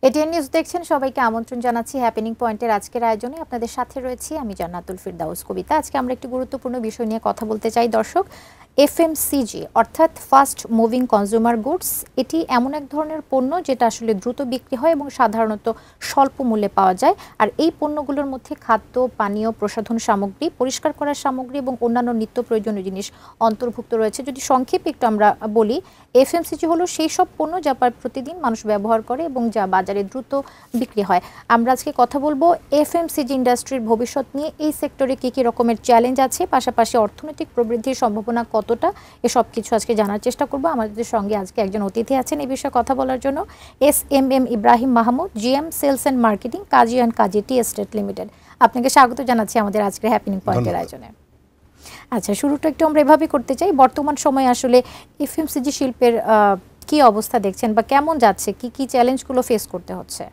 ATN news দেখছেন, সবাইকে আমন্ত্রণ জানাচ্ছি হ্যাপেনিং পয়েন্টের আজকের আয়োজনে। আপনাদের সাথে রয়েছি আমি জান্নাতুল ফিরদাউস কবিতা। আজকে আমরা একটি গুরুত্বপূর্ণ বিষয় নিয়ে কথা বলতে চাই দর্শক। এফএমসিজি অর্থাৎ ফাস্ট মুভিং কনজিউমার গুডস, এটি এমন এক ধরনের পণ্য যেটা আসলে দ্রুত বিক্রি হয় এবং সাধারণত স্বল্প মূল্যে পাওয়া যায়। আর এই পণ্যগুলোর মধ্যে খাদ্য, পানীয়, প্রসাধন সামগ্রী, পরিষ্কার করার সামগ্রী এবং অন্যান্য নিত্য প্রয়োজনীয় জিনিস অন্তর্ভুক্ত রয়েছে। যদি সংক্ষেপে একটু আমরা বলি, এফএমসিজি হলো সেই সব পণ্য যা প্রতিদিন মানুষ ব্যবহার করে এবং যা বাজারে দ্রুত বিক্রি হয়। আমরা আজকে কথা বলবো এফএমসিজি ইন্ডাস্ট্রির ভবিষ্যৎ নিয়ে। এই সেক্টরে কী কী রকমের চ্যালেঞ্জ আছে, পাশাপাশি অর্থনৈতিক প্রবৃদ্ধির সম্ভাবনা কতটা, এসব কিছু আজকে জানার চেষ্টা করব। আমাদের সঙ্গে আজকে একজন অতিথি আছেন এই বিষয়ে কথা বলার জন্য, SMM Ibrahim Mahmud, GM sales and marketing, Kazi and Kazi tea estate limited. আপনাকে স্বাগত জানাচ্ছি আমাদের আজকের হ্যাপেনিং পয়েন্টের আয়োজনে। আচ্ছা, শুরুটা একটু আমরা এভাবে করতে চাই, বর্তমান সময়ে আসলে এফএমসিজি শিল্পের কি অবস্থা দেখছেন বা কেমন যাচ্ছে, কি কি চ্যালেঞ্জগুলো ফেস করতে হচ্ছে?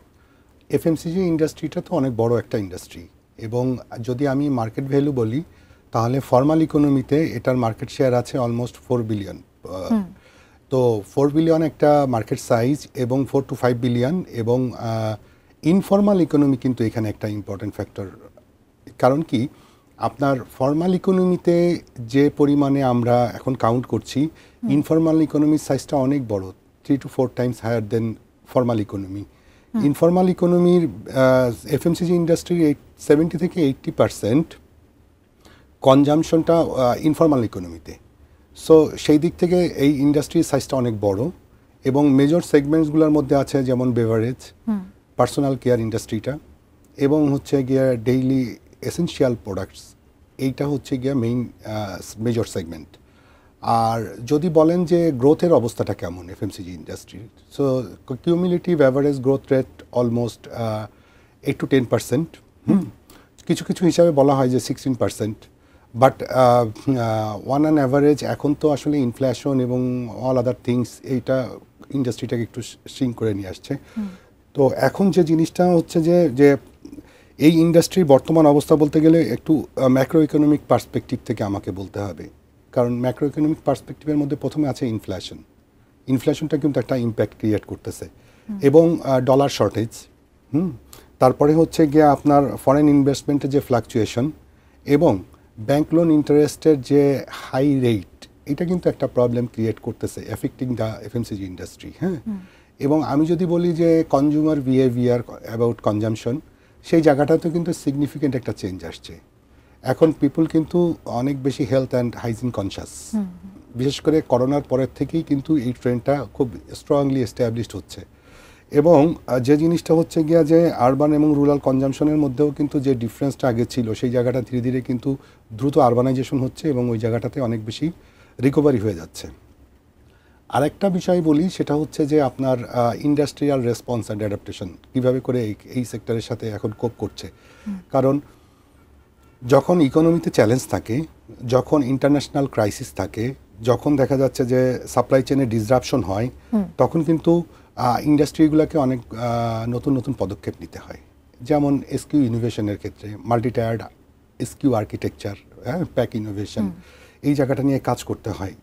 এফএমসিজি ইন্ডাস্ট্রিটা তো অনেক বড় একটা ইন্ডাস্ট্রি, এবং যদি আমি মার্কেট ভ্যালু বলি তাহলে ফর্মাল ইকোনমিতে এটার মার্কেট শেয়ার আছে অলমোস্ট 4 বিলিয়ন। তো 4 বিলিয়ন একটা মার্কেট সাইজ, এবং 4 to 5 বিলিয়ন, এবং ইনফর্মাল ইকোনমি কিন্তু এখানে একটা ইম্পর্টেন্ট ফ্যাক্টর। কারণ কি, আপনার ফর্মাল ইকোনমিতে যে পরিমাণে আমরা এখন কাউন্ট করছি, ইনফর্মাল ইকোনমির সাইজটা অনেক বড়, 3 to 4 times higher than formal economy. Informal ইকোনমির এফএমসিজি ইন্ডাস্ট্রির 70 থেকে 80% কনজামশনটা ইনফর্মাল ইকোনমিতে। সো সেই দিক থেকে এই ইন্ডাস্ট্রির সাইজটা অনেক বড়, এবং মেজর সেগমেন্টসগুলোর মধ্যে আছে যেমন বেভারেজ, পার্সোনাল কেয়ার ইন্ডাস্ট্রিটা, এবং হচ্ছে গিয়া ডেইলি এসেনশিয়াল প্রোডাক্টস, এইটা হচ্ছে গিয়া মেইন মেজর সেগমেন্ট। আর যদি বলেন যে গ্রোথের অবস্থাটা কেমন FMCG industry, so cumulative average growth rate almost 8 to 10%। কিছু কিছু হিসাবে বলা হয় যে 16%, বাট ওয়ান অ্যান অ্যাভারেজ। এখন তো আসলে ইনফ্লেশন এবং অল আদার থিংস এইটা ইন্ডাস্ট্রিটাকে একটু শ্রিঙ্ক করে নিয়ে আসছে। তো এখন যে জিনিসটা হচ্ছে যে এই ইন্ডাস্ট্রির বর্তমান অবস্থা বলতে গেলে একটু ম্যাক্রো ইকোনমিক পার্সপেক্টিভ থেকে আমাকে বলতে হবে। কারণ ম্যাক্রো ইকোনমিক পার্সপেক্টিভের মধ্যে প্রথমে আছে ইনফ্লেশনটা কিন্তু একটা ইম্প্যাক্ট ক্রিয়েট করতেছে, এবং ডলার শর্টেজ, তারপরে হচ্ছে গিয়ে আপনার ফরেন ইনভেস্টমেন্টের যে ফ্লাকচুয়েশন, এবং ব্যাংক লোন ইন্টারেস্টের যে হাই রেট, এটা কিন্তু একটা প্রবলেম ক্রিয়েট করতেছে, এফেক্টিং দ্য এফএমসিজি ইন্ডাস্ট্রি। এবং আমি যদি বলি যে কনজিউমার বিহেভিয়ার অ্যাবাউট কনজামশন, সেই জায়গাটাতেও কিন্তু সিগনিফিকেন্ট একটা চেঞ্জ আসছে। এখন পিপুল কিন্তু অনেক বেশি হেলথ অ্যান্ড হাইজিন কনসাস, বিশেষ করে করোনার পরের থেকেই কিন্তু এই ট্রেন্ডটা খুব স্ট্রংলি এস্টাবলিশড হচ্ছে। এবং যে জিনিসটা হচ্ছে গিয়া যে আরবান এবং রুরাল কনজামশনের মধ্যেও কিন্তু যে ডিফারেন্সটা আগে ছিল, সেই জায়গাটা ধীরে ধীরে কিন্তু দ্রুত আরবানাইজেশন হচ্ছে, এবং ওই জায়গাটাতে অনেক বেশি রিকভারি হয়ে যাচ্ছে। আরেকটা বিষয় বলি, সেটা হচ্ছে যে আপনার ইন্ডাস্ট্রিয়াল রেসপন্স অ্যান্ড অ্যাডাপ্টেশন কীভাবে করে এই সেক্টরের সাথে এখন কোপ করছে। কারণ যখন ইকোনমিতে চ্যালেঞ্জ থাকে, যখন ইন্টারন্যাশনাল ক্রাইসিস থাকে, যখন দেখা যাচ্ছে যে সাপ্লাই চেনে ডিসরাপশন হয়, তখন কিন্তু ইন্ডাস্ট্রিগুলোকে অনেক নতুন নতুন পদক্ষেপ নিতে হয়। যেমন এসকিউ ইনোভেশনের ক্ষেত্রে multi tired SQ architecture, pack innovation, এই জায়গাটা নিয়ে কাজ করতে হয়।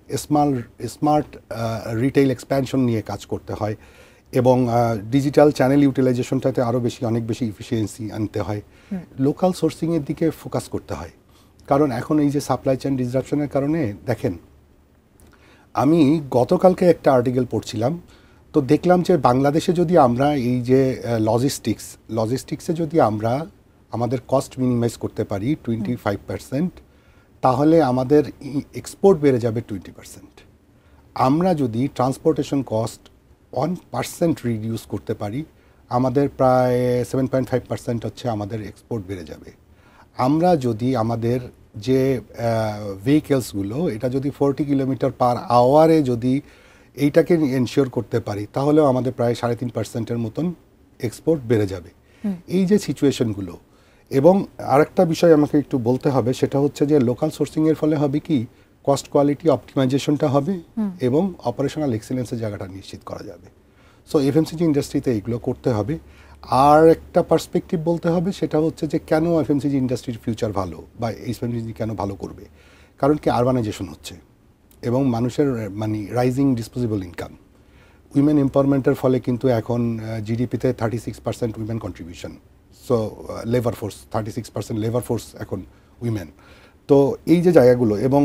স্মার্ট রিটেইল এক্সপ্যানশন নিয়ে কাজ করতে হয়, এবং ডিজিটাল চ্যানেল ইউটিলাইজেশনটাতে আরও অনেক বেশি ইফিসিয়েন্সি আনতে হয়। লোকাল সোর্সিংয়ের দিকে ফোকাস করতে হয়, কারণ এখন এই যে সাপ্লাই চেইন ডিসরাপশনের কারণে দেখেন, আমি গতকালকে একটা আর্টিকেল পড়ছিলাম, তো দেখলাম যে বাংলাদেশে যদি আমরা এই যে লজিস্টিক্সে যদি আমরা আমাদের কস্ট মিনিমাইজ করতে পারি 25%, তাহলে আমাদের এক্সপোর্ট বেড়ে যাবে 20%। আমরা যদি ট্রান্সপোর্টেশন কস্ট 1% রিডিউস করতে পারি, আমাদের প্রায় 7.5% হচ্ছে আমাদের এক্সপোর্ট বেড়ে যাবে। আমরা যদি আমাদের যে ভেহিকেলসগুলো, এটা যদি 40 কিলোমিটার পার আওয়ারে যদি এইটাকে এনশিওর করতে পারি, তাহলেও আমাদের প্রায় 3.5%-এর মতন এক্সপোর্ট বেড়ে যাবে। এই যে সিচুয়েশনগুলো, এবং আরেকটা বিষয় আমাকে একটু বলতে হবে, সেটা হচ্ছে যে লোকাল সোর্সিংয়ের ফলে হবে কি, কস্ট কোয়ালিটি অপটিমাইজেশনটা হবে, এবং অপারেশনাল এক্সিলেন্সের জায়গাটা নিশ্চিত করা যাবে। সো এফএমসিজি ইন্ডাস্ট্রিতে এগুলো করতে হবে। আর একটা পার্সপেক্টিভ বলতে হবে, সেটা হচ্ছে যে কেন এফএমসিজি ইন্ডাস্ট্রির ফিউচার ভালো, বা এফএমসিজি কেন ভালো করবে। কারণ কি, আরবানাইজেশন হচ্ছে, এবং মানুষের রাইজিং ডিসপোজেবল ইনকাম। উইমেন এম্পাওয়ারমেন্টের ফলে কিন্তু এখন জিডিপিতে 36% women contribution. So labour force 36% labour force এখন উইমেন। তো এই যে জায়গাগুলো এবং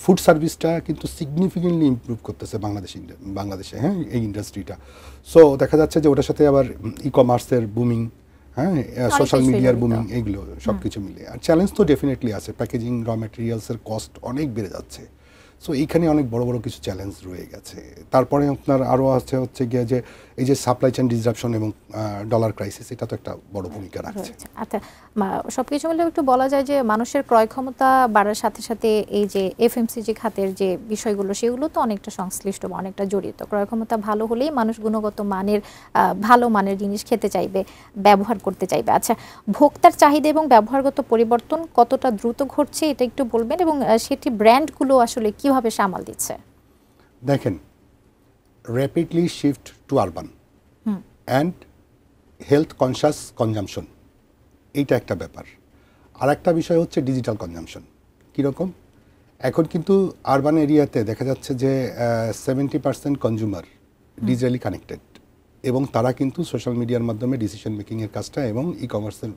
ফুড সার্ভিসটা কিন্তু সিগনিফিকেন্টলি ইমপ্রুভ করতেছে বাংলাদেশে, হ্যাঁ, এই ইন্ডাস্ট্রিটা। সো দেখা যাচ্ছে যে ওটার সাথে আবার ই কমার্সের বুমিং, হ্যাঁ, সোশ্যাল মিডিয়ার বুমিং, এইগুলো সব কিছু মিলে। আর চ্যালেঞ্জ তো ডেফিনেটলি আছে, প্যাকেজিং, র ম্যাটেরিয়ালসের কস্ট অনেক বেড়ে যাচ্ছে। সো এইখানে অনেক বড় বড় কিছু চ্যালেঞ্জ রয়ে গেছে। তারপরে আপনার আরও আছে হচ্ছে গিয়ে যে এই যে সাপ্লাই চেইন ডিসরাপশন এবং ডলার ক্রাইসিস, এটা তো একটা বড় ভূমিকা রাখছে। আচ্ছা, সব কিছু মিলে একটু বলা যায় যে মানুষের ক্রয় ক্ষমতা বাড়ার সাথে সাথে এই যে এফএমসিজি খাতের যে বিষয়গুলো সেগুলো তো অনেকটা সংশ্লিষ্ট বা অনেকটা জড়িত। ক্রয় ক্ষমতা ভালো হলেই মানুষ গুণগত মানের ভালো মানের জিনিস খেতে চাইবে, ব্যবহার করতে চাইবে। আচ্ছা, ভোক্তার চাহিদা এবং ব্যবহারগত পরিবর্তন কতটা দ্রুত ঘটছে এটা একটু বলবেন, এবং সেটি ব্র্যান্ডগুলো আসলে কিভাবে সামাল দিচ্ছে? দেখেন, rapidly shift to urban and health conscious consumption, এইটা একটা ব্যাপার। আর একটা বিষয় হচ্ছে ডিজিটাল কনজামশন। কীরকম? এখন কিন্তু আরবান এরিয়াতে দেখা যাচ্ছে যে 70% কনজিউমার ডিজিটালি কানেক্টেড, এবং তারা কিন্তু সোশ্যাল মিডিয়ার মাধ্যমে ডিসিশন মেকিংয়ের কাজটা এবং ই কমার্সের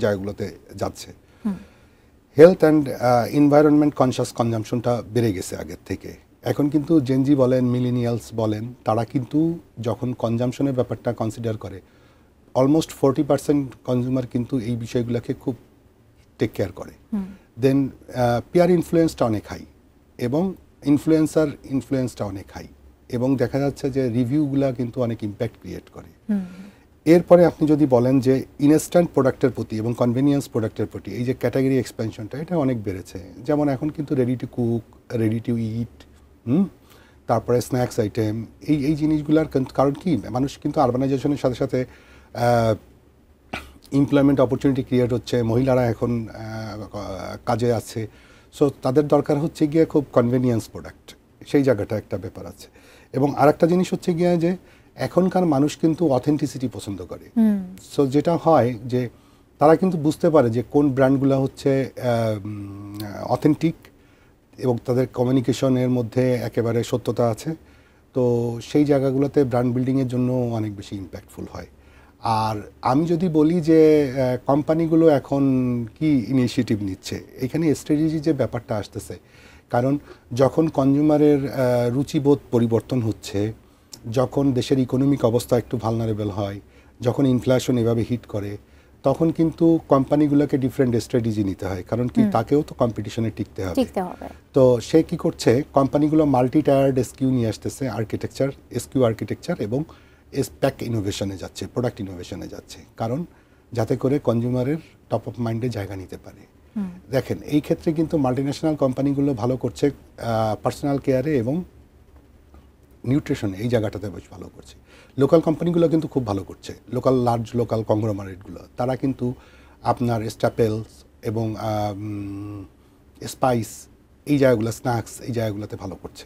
জায়গাগুলোতে যাচ্ছে। হেলথ অ্যান্ড এনভায়রনমেন্ট কনসাস কনজামশনটা বেড়ে গেছে আগের থেকে। এখন কিন্তু জেনজি বলেন, মিলেনিয়ালস বলেন, তারা কিন্তু যখন কনজামশনের ব্যাপারটা কনসিডার করে, অলমোস্ট 40% কনজিউমার কিন্তু এই বিষয়গুলোকে খুব টেক কেয়ার করে। দেন পিয়ার ইনফ্লুয়েন্সটা অনেক হাই, এবং ইনফ্লুয়েন্সটা অনেক হাই, এবং দেখা যাচ্ছে যে রিভিউগুলা কিন্তু অনেক ইম্প্যাক্ট ক্রিয়েট করে। এরপরে আপনি যদি বলেন যে ইনস্ট্যান্ট প্রোডাক্টের প্রতি এবং কনভেনিয়েন্স প্রোডাক্টের প্রতি এই যে ক্যাটাগরি এক্সপেনশনটা, এটা অনেক বেড়েছে। যেমন এখন কিন্তু ready to cook, ready to eat, তারপরে স্ন্যাক্স আইটেম, এই জিনিসগুলোর কারণ কি, মানুষ কিন্তু আরবানাইজেশনের সাথে সাথে এমপ্লয়মেন্ট অপরচুনিটি ক্রিয়েট হচ্ছে, মহিলারা এখন কাজে আছে, সো তাদের দরকার হচ্ছে গিয়ে খুব কনভেনিয়েন্স প্রোডাক্ট, সেই জায়গাটা একটা ব্যাপার আছে। এবং আরেকটা জিনিস হচ্ছে গিয়ে যে এখনকার মানুষ কিন্তু অথেন্টিসিটি পছন্দ করে। সো যেটা হয় যে তারা কিন্তু বুঝতে পারে যে কোন ব্র্যান্ডগুলো হচ্ছে অথেন্টিক এবং তাদের কমিউনিকেশনের মধ্যে একেবারে সত্যতা আছে। তো সেই জায়গাগুলোতে ব্র্যান্ড বিল্ডিংয়ের জন্য অনেক বেশি ইম্প্যাক্টফুল হয়। আর আমি যদি বলি যে কোম্পানিগুলো এখন কি ইনিশিয়েটিভ নিচ্ছে, এখানে স্ট্র্যাটেজি যে ব্যাপারটা আসতেছে, কারণ যখন কনজিউমারের রুচিবোধ পরিবর্তন হচ্ছে, যখন দেশের ইকোনমিক অবস্থা একটু ভালনারেবল হয়, যখন ইনফ্লেশন এভাবে হিট করে, তখন কিন্তু কোম্পানিগুলোকে ডিফারেন্ট স্ট্র্যাটেজি নিতে হয়, কারণ কি তাকেও তো কম্পিটিশনে টিকতে হবে। তো সে কি করছে, কোম্পানিগুলো মাল্টি টায়ার্ড এসকিউ নিয়ে আসতেছে, এসকিউ আর্কিটেকচার এবং স্প্যাক ইনোভেশনে যাচ্ছে, প্রোডাক্ট ইনোভেশনে যাচ্ছে, কারণ যাতে করে কনজিউমারের টপ অফ মাইন্ডে জায়গা নিতে পারে। দেখেন, এই ক্ষেত্রে কিন্তু মাল্টিন্যাশনাল কোম্পানিগুলো ভালো করছে পার্সোনাল কেয়ারে এবং নিউট্রিশনে, এই জায়গাটাতে বেশ ভালো করছে। লোকাল কোম্পানিগুলো কিন্তু খুব ভালো করছে, লার্জ লোকাল কংগ্লোমারেটগুলো, তারা কিন্তু আপনার স্ট্যাপেলস এবং স্পাইস, এই জায়গাগুলো, স্ন্যাক্স, এই জায়গাগুলোতে ভালো করছে।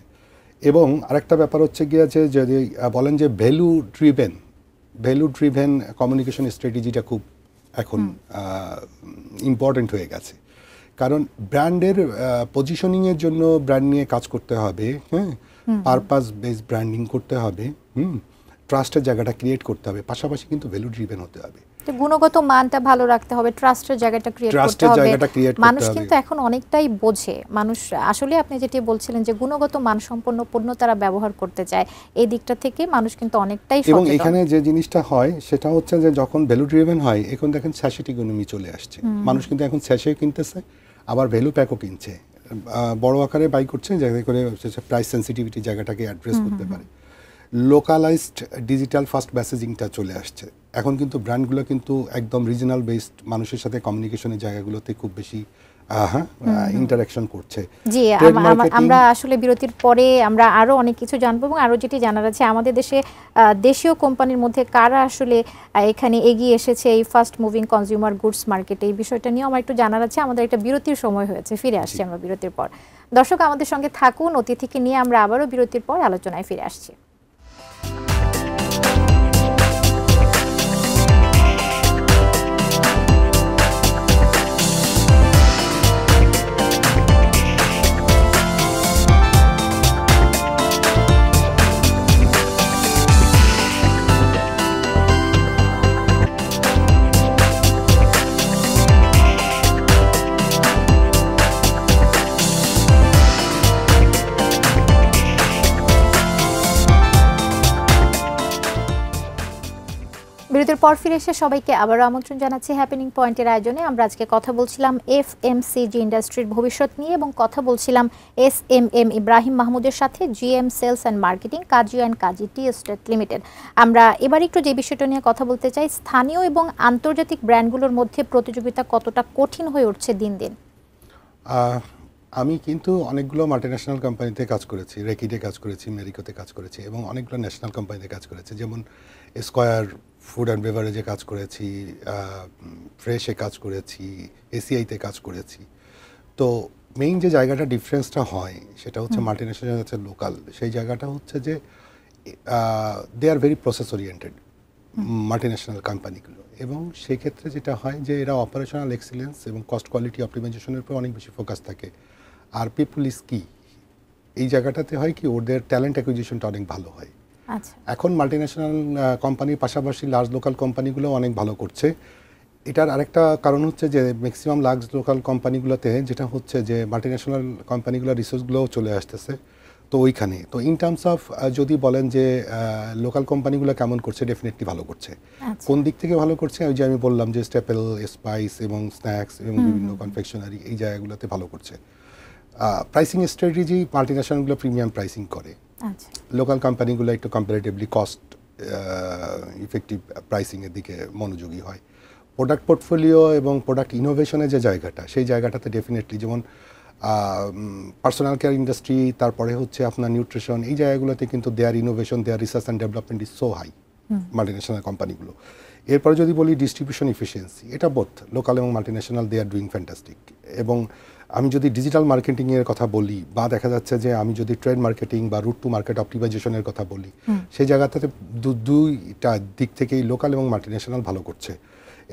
এবং আরেকটা ব্যাপার হচ্ছে গিয়ে যে যদি বলেন যে ভ্যালু ড্রিভেন কমিউনিকেশন স্ট্র্যাটেজিটা খুব এখন ইম্পর্টেন্ট হয়ে গেছে, কারণ ব্র্যান্ডের পজিশনিংয়ের জন্য ব্র্যান্ড নিয়ে কাজ করতে হবে, হ্যাঁ, পারপাস বেসড ব্র্যান্ডিং করতে হবে, ট্রাস্টের জায়গাটা ক্রিয়েট করতে হবে, পাশাপাশি কিন্তু ভ্যালু ড্রিভেন হতে হবে, গুণগত মানটা ভালো রাখতে হবে, ট্রাস্টের জায়গাটা ক্রিয়েট করতে হবে। মানুষ কিন্তু এখন অনেকটাই বোঝে, মানুষ আসলে আপনি যেটি বলছিলেন যে গুণগত মানসম্পন্ন পণ্য তারা ব্যবহার করতে চায়, এই দিকটা থেকে মানুষ কিন্তু অনেকটাই সচেতন। এবং এখানে যে জিনিসটা হয় সেটা হচ্ছে যে যখন ভ্যালু ড্রিভেন হয়, এখন দেখেন স্যাশেট ইকোনমি চলে আসছে, মানুষ কিন্তু এখন স্যাশে কিনতেছে, আবার ভ্যালু প্যাকও কিনছে, বড় আকারে বাই করছে, যাতে করে প্রাইস সেন্সিটিভিটি জায়গাটাকে অ্যাড্রেস করতে পারে। লোকালাইজড ডিজিটাল ফাস্ট মেসেজিংটা চলে আসছে, এখন কিন্তু ব্র্যান্ডগুলো কিন্তু একদম রিজনাল বেসড মানুষের সাথে কমিউনিকেশনের জায়গাগুলোতে খুব বেশি ইন্টারাকশন করছে। জি, আমরা আসলে বিরতির পরে আমরা আরো অনেক কিছু জানবো, এবং আরো যেটি জানার আছে আমাদের দেশে দেশীয় কোম্পানির মধ্যে কারা আসলে এখানে এগিয়ে এসেছে এই ফাস্ট মুভিং কনজিউমার গুডস মার্কেটে, এই বিষয়টা নিয়ে আমার একটু জানার আছে। আমাদের একটা বিরতির সময় হয়েছে, ফিরে আসছি আমরা বিরতির পর। দর্শক আমাদের সঙ্গে থাকুন, অতিথিকে নিয়ে আমরা আবারও বিরতির পর আলোচনায় ফিরে আসছি। বিরতির পর ফিরে এসে সবাইকে আবারও আমন্ত্রণ জানাচ্ছি হ্যাপেনিং পয়েন্টের আয়োজনে। আমরা আজকে কথা বলছিলাম এফএমসিজি ইন্ডাস্ট্রির ভবিষ্যৎ নিয়ে এবং কথা বলছিলাম এসএমএম ইব্রাহিম মাহমুদের সাথে, GM sales and marketing, Kazi and Kazi tea estate limited. আমরা এবার একটু যে বিষয়টা নিয়ে কথা বলতে চাই, স্থানীয় এবং আন্তর্জাতিক ব্র্যান্ডগুলোর মধ্যে প্রতিযোগিতা কতটা কঠিন হয়ে উঠছে দিন দিন। আমি কিন্তু অনেকগুলো মাল্টিন্যাশনাল কোম্পানিতে কাজ করেছি, রেকিডে কাজ করেছি, মেরিকোতে কাজ করেছি এবং অনেকগুলো ন্যাশনাল কোম্পানিতে কাজ করেছি, যেমন স্কয়ার ফুড অ্যান্ড বেভারেজে কাজ করেছি, ফ্রেশে কাজ করেছি, এসিআইতে কাজ করেছি। তো মেইন যে জায়গাটা ডিফারেন্সটা হয় সেটা হচ্ছে মাল্টিন্যাশনাল হচ্ছে লোকাল, সেই জায়গাটা হচ্ছে যে they are very process oriented multinational কোম্পানিগুলো, এবং সেই ক্ষেত্রে যেটা হয় যে এরা অপারেশনাল এক্সিলেন্স এবং কস্ট কোয়ালিটি অপটিমাইজেশনের উপর অনেক বেশি ফোকাস থাকে। আর পিপল ইজ কি, এই জায়গাটাতে হয় কি ওদের ট্যালেন্ট অ্যাকুইজিশনটা অনেক ভালো হয়। এখন মাল্টিন্যাশনাল কোম্পানির পাশাপাশি লার্জ লোকাল কোম্পানিগুলো অনেক ভালো করছে। এটার আরেকটা কারণ হচ্ছে যে ম্যাক্সিমাম লার্জ লোকাল কোম্পানিগুলোতে যেটা হচ্ছে যে মাল্টিন্যাশনাল কোম্পানিগুলোর রিসোর্সগুলোও চলে আসতেছে। তো ওইখানে তো ইন টার্মস অফ যদি বলেন যে লোকাল কোম্পানিগুলো কেমন করছে, ডেফিনেটলি ভালো করছে। কোন দিক থেকে ভালো করছে, ওই যে আমি বললাম যে স্টেপল, স্পাইস এবং স্ন্যাক্স এবং বিভিন্ন কনফেকশনারি, এই জায়গাগুলোতে ভালো করছে। প্রাইসিং স্ট্র্যাটেজি মাল্টিন্যাশনালগুলো প্রিমিয়াম প্রাইসিং করে, লোকাল কোম্পানিগুলো একটু কম্পারেটিভলি কস্ট ইফেক্টিভ প্রাইসিংয়ের দিকে মনোযোগী হয়। প্রোডাক্ট পোর্টফোলিও এবং প্রোডাক্ট ইনোভেশনের যে জায়গাটা, সেই জায়গাটাতে ডেফিনেটলি যেমন পার্সোনাল কেয়ার ইন্ডাস্ট্রি, তারপরে হচ্ছে আপনার নিউট্রিশন, এই জায়গাগুলোতে কিন্তু their innovation, their research and development is so high multinational কোম্পানিগুলো। এরপরে যদি বলি ডিস্ট্রিবিউশন ইফিসিয়েন্সি, এটা বোথ লোকাল এবং multinational they are doing fantastic. এবং আমি যদি ডিজিটাল মার্কেটিংয়ের কথা বলি, বা দেখা যাচ্ছে যে আমি যদি ট্রেড মার্কেটিং বা রুট টু মার্কেট অপটিমাইজেশনের কথা বলি, সেই জায়গাটাতে দুইটা দিক থেকেই লোকাল এবং মাল্টিন্যাশনাল ভালো করছে।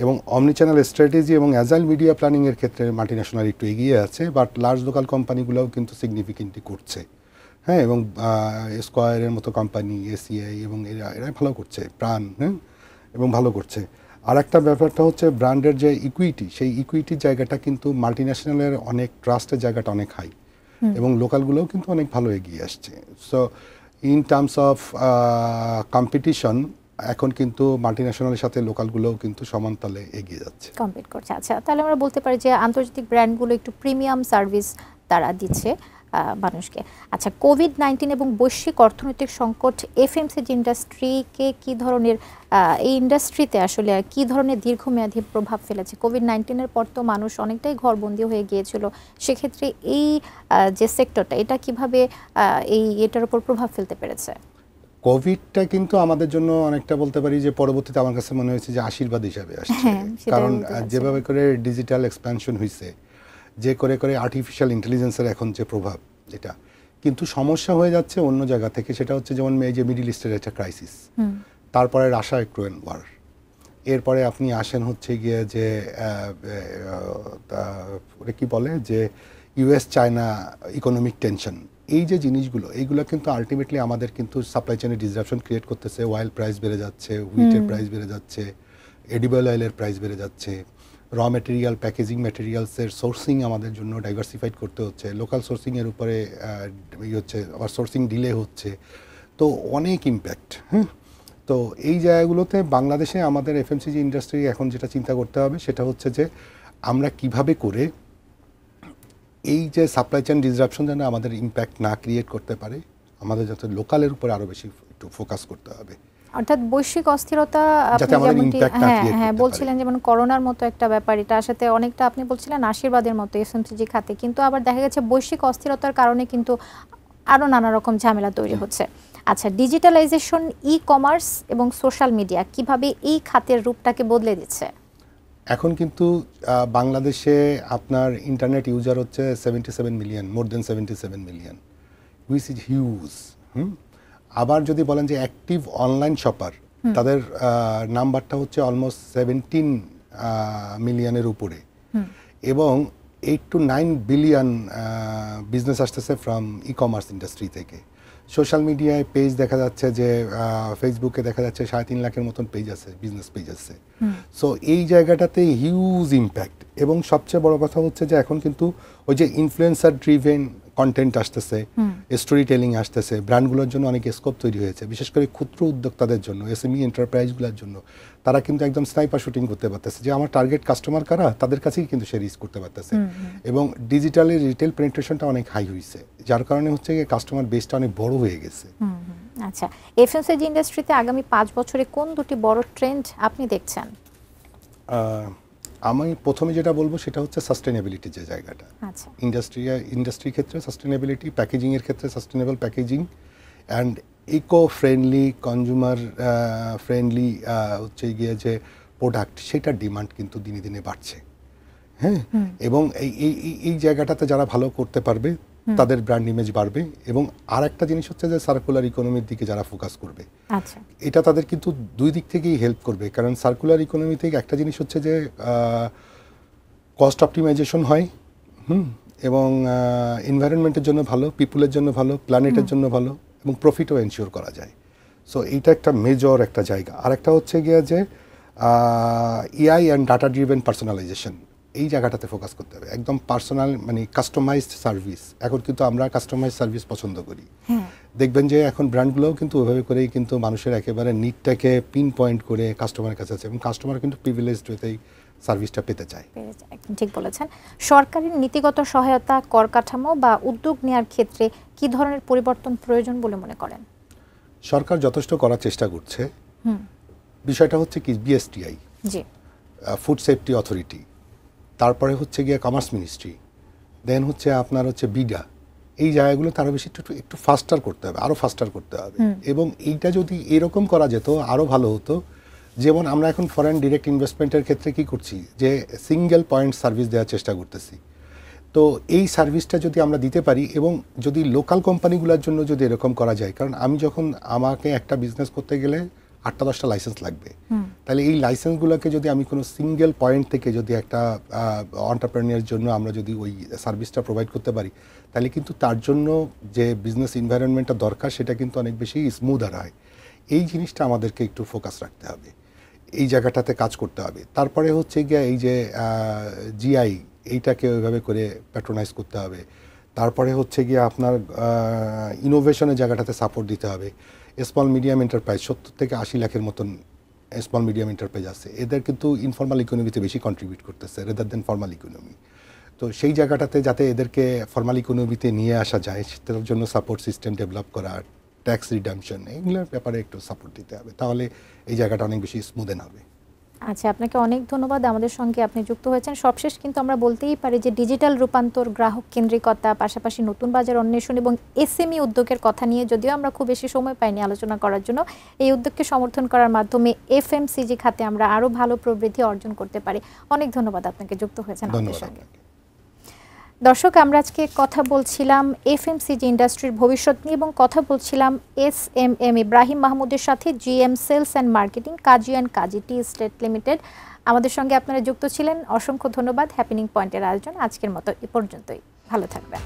এবং অমনিচ্যানেল স্ট্র্যাটেজি এবং অ্যাজাইল মিডিয়া প্ল্যানিংয়ের ক্ষেত্রে মাল্টিন্যাশনাল একটু এগিয়ে আছে, বাট লার্জ লোকাল কোম্পানিগুলোও কিন্তু সিগনিফিকেন্টলি করছে। হ্যাঁ, এবং স্কয়ারের মতো কোম্পানি, এসিআই এবং এরাই ভালো করছে, প্রাণ, হ্যাঁ, এবং ভালো করছে। আর একটা ব্যাপারটা হচ্ছে ব্র্যান্ডের যে ইকুইটি, সেই ইকুইটির জায়গাটা কিন্তু মাল্টিন্যাশনালের অনেক ট্রাস্টের জায়গাটা অনেক হাই, এবং লোকালগুলোও কিন্তু অনেক ভালো এগিয়ে আসছে। So in terms of competition এখন কিন্তু মাল্টিন্যাশনালের সাথে লোকালগুলোও কিন্তু সমান তালে এগিয়ে যাচ্ছে, কম্পিট করছে। আচ্ছা, তাহলে আমরা বলতে পারি যে আন্তর্জাতিক ব্র্যান্ডগুলো একটু প্রিমিয়াম সার্ভিস তারা দিচ্ছে মানুষকে। আচ্ছা, কোভিড-19 এবং বৈশ্বিক অর্থনৈতিক সংকট এফএমসিজি ইন্ডাস্ট্রিকে কি ধরনের, এই ইন্ডাস্ট্রিতে আসলে কি ধরনের দীর্ঘমেয়াদী প্রভাব ফেলেছে? কোভিড-19-এর পর তো মানুষ অনেকটাই ঘরবন্দি হয়ে গিয়েছিল, সেক্ষেত্রে এই যে সেক্টরটা, এটা কিভাবে এটার উপর প্রভাব ফেলতে পেরেছে? কোভিডটা কিন্তু আমাদের জন্য অনেকটা বলতে পারি যে পরবর্তীতে আমার কাছে মনে হয়েছে যে আশীর্বাদ হিসাবে আসছে। কারণ যেভাবে করে ডিজিটাল এক্সপ্যানশন হয়েছে, যে করে করে আর্টিফিশিয়াল ইন্টেলিজেন্সের এখন যে প্রভাব, যেটা কিন্তু সমস্যা হয়ে যাচ্ছে অন্য জায়গা থেকে, সেটা হচ্ছে যেমন এই যে মিডল ইস্টের একটা ক্রাইসিস, তারপরে রাশিয়া ইউক্রেন ওয়ার, এরপরে আপনি আসেন হচ্ছে গিয়ে যে কি বলে যে ইউএস চায়না ইকোনমিক টেনশন, এই যে জিনিসগুলো, এইগুলো কিন্তু আলটিমেটলি আমাদের কিন্তু সাপ্লাই চেনে ডিসরাপশন ক্রিয়েট করতেছে। অয়েল প্রাইস বেড়ে যাচ্ছে, হুইটের প্রাইস বেড়ে যাচ্ছে, এডিবল অয়েলের প্রাইস বেড়ে যাচ্ছে, র ম্যাটেরিয়াল, প্যাকেজিং ম্যাটেরিয়ালসের সোর্সিং আমাদের জন্য ডাইভার্সিফাইড করতে হচ্ছে, লোকাল সোর্সিংয়ের উপরে হচ্ছে, আবার সোর্সিং ডিলে হচ্ছে, তো অনেক ইম্প্যাক্ট। হ্যাঁ, তো এই জায়গাগুলোতে বাংলাদেশে আমাদের এফএমসিজি ইন্ডাস্ট্রি এখন যেটা চিন্তা করতে হবে সেটা হচ্ছে যে আমরা কিভাবে করে এই যে সাপ্লাই চেইন ডিসরাপশন যেন আমাদের ইম্প্যাক্ট না ক্রিয়েট করতে পারে, আমাদের যাতে লোকালের উপর আরও বেশি একটু ফোকাস করতে হবে। অর্থাৎ বৈশ্বিক অস্থিরতা হ্যাঁ বলছিলেন, যেমন করোনার মতো একটা ব্যাপার, এটার সাথে অনেকটা আপনি বলছিলেন আশীর্বাদের মতো এফএমসিজি খাতে, কিন্তু আবার দেখা গেছে বৈশ্বিক অস্থিরতার কারণে কিন্তু আরও নানা রকম ঝামেলা তৈরি হচ্ছে। আচ্ছা, ডিজিটালাইজেশন, ই কমার্স এবং সোশ্যাল মিডিয়া কিভাবে এই খাতের রূপটাকে বদলে দিচ্ছে? এখন কিন্তু বাংলাদেশে আপনার ইন্টারনেট ইউজার হচ্ছে 77 million, more than 77 million, which is huge. আবার যদি বলেন যে অ্যাক্টিভ অনলাইন শপার, তাদের নাম্বারটা হচ্ছে অলমোস্ট 17 মিলিয়নের উপরে, এবং 8 to 9 বিলিয়ন বিজনেস আসতেছে ফ্রম ই কমার্স ইন্ডাস্ট্রি থেকে। সোশ্যাল মিডিয়ায় পেজ দেখা যাচ্ছে যে ফেসবুকে দেখা যাচ্ছে 3.5 লাখের মতন পেজ আছে, বিজনেস পেজ আছে। সো এই জায়গাটাতে হিউজ ইম্প্যাক্ট, এবং সবচেয়ে বড় কথা হচ্ছে যে এখন কিন্তু ওই যে ইনফ্লুয়েন্সার ড্রিভেন কন্টেন্ট আসতেছে, স্টোরি টেলিং আসতেছে, ব্র্যান্ডগুলোর জন্য অনেক স্কোপ তৈরি হয়েছে, বিশেষ করে ক্ষুদ্র উদ্যোক্তাদের জন্য, এসএমই এন্টারপ্রাইজগুলোর জন্য। তারা কিন্তু একদম স্নাইপার শুটিং করতে পারতেছে যে আমার টার্গেট কাস্টমার কারা, তাদের কাছেই কিন্তু সে রিচ করতে পারতেছে। এবং ডিজিটালের রিটেল পেনিট্রেশনটা অনেক হাই হয়েছে, যার কারণে হচ্ছে কাস্টমার বেসটা অনেক বড় হয়ে গেছে। আচ্ছা, এফএমসিজি ইন্ডাস্ট্রিতে আগামী 5 বছরে কোন দুটি বড় ট্রেন্ড আপনি দেখছেন? আমি প্রথমে যেটা বলবো সেটা হচ্ছে সাস্টেনেবিলিটি, যে জায়গাটা ইন্ডাস্ট্রির ক্ষেত্রে সাস্টেনেবিলিটি, প্যাকেজিংয়ের ক্ষেত্রে sustainable packaging and eco friendly, consumer friendly হচ্ছে গিয়ে যে প্রোডাক্ট, সেটার ডিমান্ড কিন্তু দিনে দিনে বাড়ছে। হ্যাঁ, এবং এই জায়গাটাতে যারা ভালো করতে পারবে তাদের ব্র্যান্ড ইমেজ বাড়বে। এবং আর একটা জিনিস হচ্ছে যে সার্কুলার ইকোনমির দিকে যারা ফোকাস করবে, এটা তাদের কিন্তু দুই দিক থেকেই হেল্প করবে। কারণ সার্কুলার ইকোনমি থেকে একটা জিনিস হচ্ছে যে কস্ট অপটিমাইজেশন হয়, এবং এনভায়রনমেন্টের জন্য ভালো, পিপুলের জন্য ভালো, প্ল্যানেটের জন্য ভালো, এবং প্রফিটও এনশিওর করা যায়। সো এইটা একটা মেজর একটা জায়গা। আর একটা হচ্ছে গিয়ে যে AI and data driven personalisation, এই জায়গাটাতে ফোকাস করতে হবে। একদম পার্সোনাল, মানে কাস্টমাইজড সার্ভিস। এখন কিন্তু আমরা কাস্টমাইজড সার্ভিস পছন্দ করি। দেখবেন যে এখন ব্র্যান্ডগুলোও কিন্তু ওইভাবে করেই কিন্তু মানুষের একেবারে নিডটাকে পিন পয়েন্ট করে কাস্টমারের কাছে আছে, এবং কাস্টমার কিন্তু প্রিভিলেজড হতেই সার্ভিসটা পেতে চায়। ঠিক বলেছেন। সরকারের নীতিগত সহায়তা, কর কাঠামো বা উদ্যোগ নেওয়ার ক্ষেত্রে কি ধরনের পরিবর্তন প্রয়োজন বলে মনে করেন? সরকার যথেষ্ট করার চেষ্টা করছে। বিষয়টা হচ্ছে কি, বিএসটিআই, ফুড সেফটি অথরিটি, তারপরে হচ্ছে গিয়ে কমার্স মিনিস্ট্রি, দেন হচ্ছে আপনার হচ্ছে বিডা, এই জায়গাগুলো তারও বেশি একটু ফাস্টার করতে হবে, আরও ফাস্টার করতে হবে। এবং এইটা যদি এরকম করা যেত আরও ভালো হতো। যেমন আমরা এখন ফরেন ডিরেক্ট ইনভেস্টমেন্টের ক্ষেত্রে কি করছি, যে সিঙ্গেল পয়েন্ট সার্ভিস দেওয়ার চেষ্টা করতেছি। তো এই সার্ভিসটা যদি আমরা দিতে পারি, এবং যদি লোকাল কোম্পানিগুলোর জন্য যদি এরকম করা যায়, কারণ আমি যখন আমাকে একটা বিজনেস করতে গেলে 8টা-10টা লাইসেন্স লাগবে, তাহলে এই লাইসেন্সগুলোকে যদি আমি কোনো সিঙ্গেল পয়েন্ট থেকে যদি একটা এন্টারপ্রেনিয়ার জন্য আমরা যদি ওই সার্ভিসটা প্রোভাইড করতে পারি, তাহলে কিন্তু তার জন্য যে বিজনেস এনভায়রনমেন্টটা দরকার সেটা কিন্তু অনেক বেশি স্মুদার হয়। এই জিনিসটা আমাদেরকে একটু ফোকাস রাখতে হবে, এই জায়গাটাতে কাজ করতে হবে। তারপরে হচ্ছে গিয়ে এই যে জিআই, এইটাকে ওইভাবে করে প্যাট্রোনাইজ করতে হবে। তারপরে হচ্ছে গিয়ে আপনার ইনোভেশনের জায়গাটাতে সাপোর্ট দিতে হবে। স্মল মিডিয়াম এন্টারপ্রাইজ 70 থেকে 80 লাখের মতন স্মল মিডিয়াম এন্টারপ্রাইজ আছে, এদের কিন্তু ইনফর্মাল ইকোনমিতে বেশি কন্ট্রিবিউট করতেছে রেদার দেন ফর্মাল ইকোনমি। তো সেই জায়গাটাতে যাতে এদেরকে ফর্মাল ইকোনমিতে নিয়ে আসা যায়, তার জন্য সাপোর্ট সিস্টেম ডেভেলপ করা, ট্যাক্স রিডামশন, এইগুলোর ব্যাপারে একটু সাপোর্ট দিতে হবে, তাহলে এই জায়গাটা অনেক বেশি স্মুদেন হবে। আচ্ছা, আপনাকে অনেক ধন্যবাদ আমাদের সঙ্গে আপনি যুক্ত হয়েছেন। সবশেষ কিন্তু আমরা বলতেই পারি যে ডিজিটাল রূপান্তর, গ্রাহক কেন্দ্রিকতা, পাশাপাশি নতুন বাজার অন্বেষণ এবং এসএমই উদ্যোগের কথা নিয়ে যদিও আমরা খুব বেশি সময় পাইনি আলোচনা করার জন্য, এই উদ্যোগকে সমর্থন করার মাধ্যমে এফএমসিজি খাতে আমরা আরও ভালো প্রবৃদ্ধি অর্জন করতে পারি। অনেক ধন্যবাদ আপনাকে, যুক্ত হয়েছেন আমাদের সঙ্গে। দর্শক, আমরা আজকে কথা বলছিলাম এফএমসিজি ইন্ডাস্ট্রির ভবিষ্যৎ নিয়ে এবং কথা বলছিলাম এসএমএম ইব্রাহিম মাহমুদের সাথে, GM sales and marketing, Kazi and Kazi tea estate limited. আমাদের সঙ্গে আপনারা যুক্ত ছিলেন, অসংখ্য ধন্যবাদ। হ্যাপেনিং পয়েন্টের আয়োজন আজকের মতো এ পর্যন্তই, ভালো থাকবেন।